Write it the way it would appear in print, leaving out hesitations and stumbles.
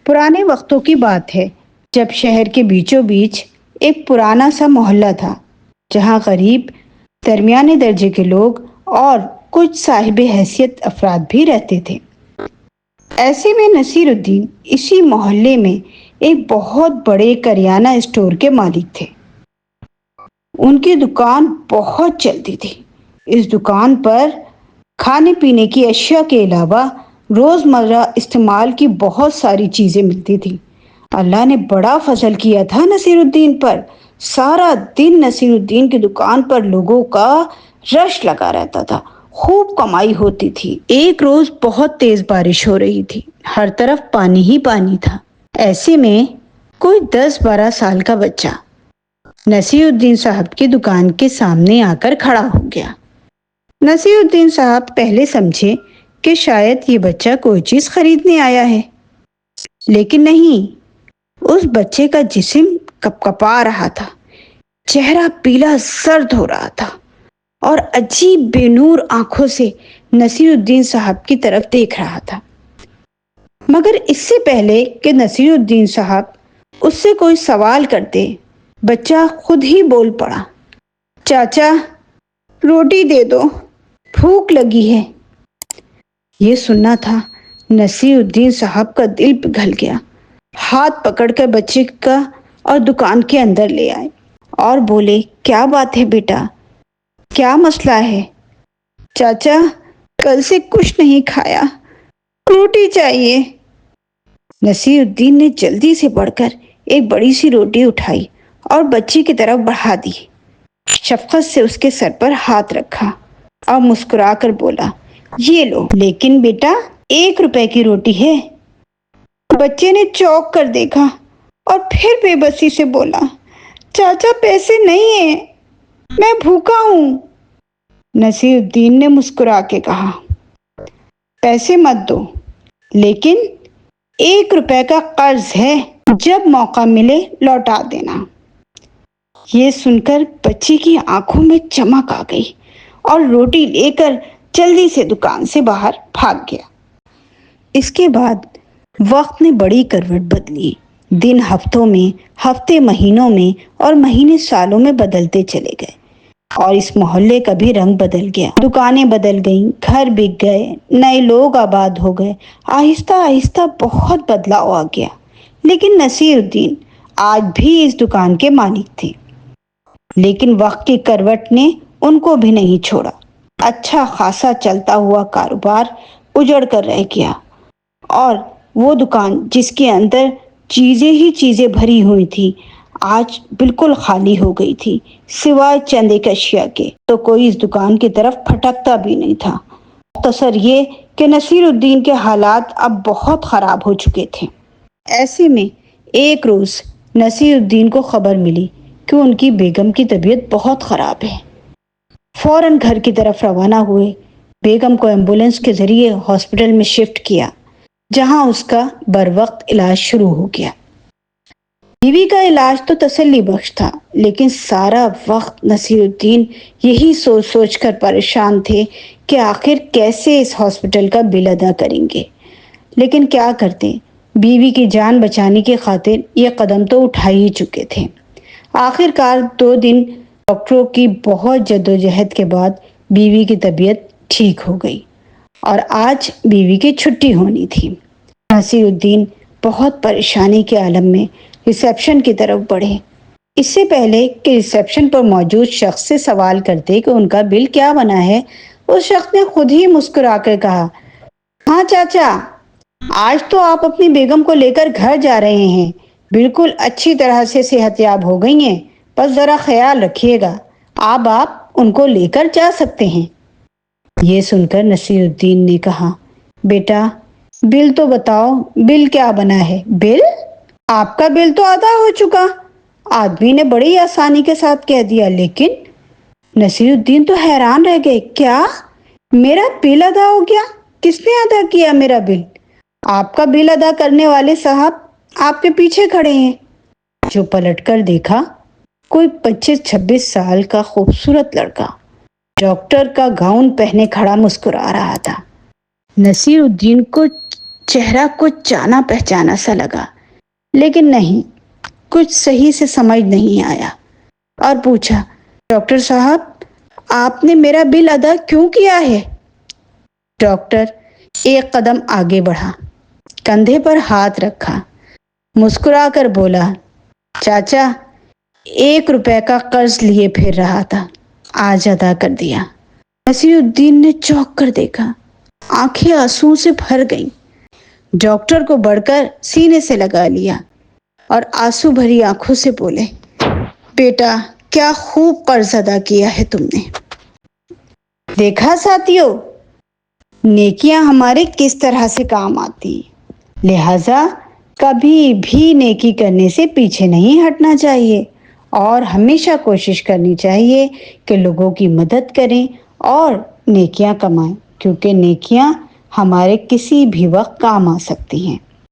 پرانے وقتوں کی بات ہے جب شہر کے بیچوں بیچ ایک پرانا سا محلہ تھا جہاں غریب، درمیانے درجے کے لوگ اور کچھ صاحب حیثیت افراد بھی رہتے تھے۔ ایسے میں نصیر الدین اسی محلے میں ایک بہت بڑے کریانہ اسٹور کے مالک تھے۔ ان کی دکان بہت چلتی تھی۔ اس دکان پر کھانے پینے کی اشیاء کے علاوہ روزمرہ استعمال کی بہت ساری چیزیں ملتی تھیں۔ اللہ نے بڑا فضل کیا تھا نصیر الدین پر۔ سارا دن نصیر الدین کی دکان پر لوگوں کا رش لگا رہتا تھا، خوب کمائی ہوتی تھی۔ ایک روز بہت تیز بارش ہو رہی تھی، ہر طرف پانی ہی پانی تھا۔ ایسے میں کوئی 10-12 سال کا بچہ نصیر الدین صاحب کی دکان کے سامنے آ کر کھڑا ہو گیا۔ نصیر الدین صاحب پہلے سمجھے کہ شاید یہ بچہ کوئی چیز خریدنے آیا ہے، لیکن نہیں، اس بچے کا جسم کپکپا رہا تھا، چہرہ پیلا زرد ہو رہا تھا اور عجیب بے نور آنکھوں سے نصیر الدین صاحب کی طرف دیکھ رہا تھا۔ مگر اس سے پہلے کہ نصیر الدین صاحب اس سے کوئی سوال کرتے، بچہ خود ہی بول پڑا، چاچا روٹی دے دو، بھوک لگی ہے۔ یہ سننا تھا نصیر الدین صاحب کا دل پگھل گیا۔ ہاتھ پکڑ کر بچے کا اور دکان کے اندر لے آئے اور بولے، کیا بات ہے بیٹا، کیا مسئلہ ہے؟ چاچا کل سے کچھ نہیں کھایا، روٹی چاہیے۔ نصیر الدین نے جلدی سے بڑھ کر ایک بڑی سی روٹی اٹھائی اور بچے کی طرف بڑھا دی۔ شفقت سے اس کے سر پر ہاتھ رکھا اور مسکرا کر بولا، یہ لو، لیکن بیٹا 1 روپے کی روٹی ہے۔ بچے نے چونک کر دیکھا اور پھر بے بسی سے بولا، چاچا پیسے نہیں ہیں، میں بھوکا ہوں۔ نصیر الدین نے مسکرا کے کہا، پیسے مت دو، لیکن 1 روپے کا قرض ہے، جب موقع ملے لوٹا دینا۔ یہ سن کر بچے کی آنکھوں میں چمک آ گئی اور روٹی لے کر جلدی سے دکان سے باہر بھاگ گیا۔ اس کے بعد وقت نے بڑی کروٹ بدلی۔ دن ہفتوں میں، ہفتے مہینوں میں اور مہینے سالوں میں بدلتے چلے گئے اور اس محلے کا بھی رنگ بدل گیا۔ دکانیں بدل گئیں، گھر بک گئے، نئے لوگ آباد ہو گئے۔ آہستہ آہستہ بہت بدلاؤ آ گیا، لیکن نصیر الدین آج بھی اس دکان کے مالک تھے۔ لیکن وقت کی کروٹ نے ان کو بھی نہیں چھوڑا۔ اچھا خاصا چلتا ہوا کاروبار اجڑ کر رہ گیا اور وہ دکان جس کے اندر چیزیں ہی چیزیں بھری ہوئی تھی آج بالکل خالی ہو گئی تھی، سوائے چند ایک اشیاء کے۔ تو کوئی اس دکان کی طرف پھٹکتا بھی نہیں تھا۔ مختصر یہ کہ نصیر الدین کے حالات اب بہت خراب ہو چکے تھے۔ ایسے میں ایک روز نصیر الدین کو خبر ملی کہ ان کی بیگم کی طبیعت بہت خراب ہے۔ فوراً گھر کی طرف روانہ ہوئے، بیگم کو ایمبولنس کے ذریعے ہاسپٹل میں شفٹ کیا، جہاں اس کا بروقت علاج شروع ہو گیا۔ بیوی کا علاج تو تسلی بخش تھا، لیکن سارا وقت نصیر الدین یہی سوچ سوچ کر پریشان تھے کہ آخر کیسے اس ہاسپٹل کا بل ادا کریں گے۔ لیکن کیا کرتے، بیوی کی جان بچانے کی خاطر یہ قدم تو اٹھا ہی چکے تھے۔ آخر کار 2 دن ڈاکٹروں کی بہت جدوجہد کے بعد بیوی کی طبیعت ٹھیک ہو گئی اور آج بیوی کی چھٹی ہونی تھی۔ نصیر الدین بہت پریشانی کے عالم میں ریسیپشن کی طرف بڑھے۔ اس سے پہلے کہ ریسیپشن پر موجود شخص سے سوال کرتے کہ ان کا بل کیا بنا ہے، اس شخص نے خود ہی مسکرا کر کہا، ہاں چاچا، آج تو آپ اپنی بیگم کو لے کر گھر جا رہے ہیں، بالکل اچھی طرح سے صحت یاب ہو گئی ہیں، بس ذرا خیال رکھیے گا، اب آپ ان کو لے کر جا سکتے ہیں۔ یہ سن کر نصیر الدین نے کہا، بیٹا بل تو بتاؤ، بل کیا بنا ہے؟ بل؟ آپ کا بل تو ادا ہو چکا، آدمی نے بڑی آسانی کے ساتھ کہہ دیا۔ لیکن نصیر الدین تو حیران رہ گئے، کیا میرا بل ادا ہو گیا؟ کس نے ادا کیا میرا بل؟ آپ کا بل ادا کرنے والے صاحب آپ کے پیچھے کھڑے ہیں۔ جو پلٹ کر دیکھا، کوئی 25-26 سال کا خوبصورت لڑکا ڈاکٹر کا گاؤن پہنے کھڑا مسکرا رہا تھا۔ نصیر الدین کو چہرہ کچھ جانا پہچانا سا لگا، لیکن نہیں، کچھ صحیح سے سمجھ نہیں آیا اور پوچھا، ڈاکٹر صاحب آپ نے میرا بل ادا کیوں کیا ہے؟ ڈاکٹر ایک قدم آگے بڑھا، کندھے پر ہاتھ رکھا، مسکرا کر بولا، چاچا 1 روپے کا قرض لیے پھر رہا تھا، آج ادا کر دیا۔ مسیح الدین نے چونک کر دیکھا، آنکھیں آنسو سے بھر گئیں۔ ڈاکٹر کو بڑھ کر سینے سے لگا لیا اور آنسو بھری آنکھوں سے بولے، بیٹا کیا خوب قرض ادا کیا ہے تم نے۔ دیکھا ساتھیو، نیکیاں ہمارے کس طرح سے کام آتی ہیں، لہذا کبھی بھی نیکی کرنے سے پیچھے نہیں ہٹنا چاہیے اور ہمیشہ کوشش کرنی چاہیے کہ لوگوں کی مدد کریں اور نیکیاں کمائیں، کیونکہ نیکیاں ہمارے کسی بھی وقت کام آ سکتی ہیں۔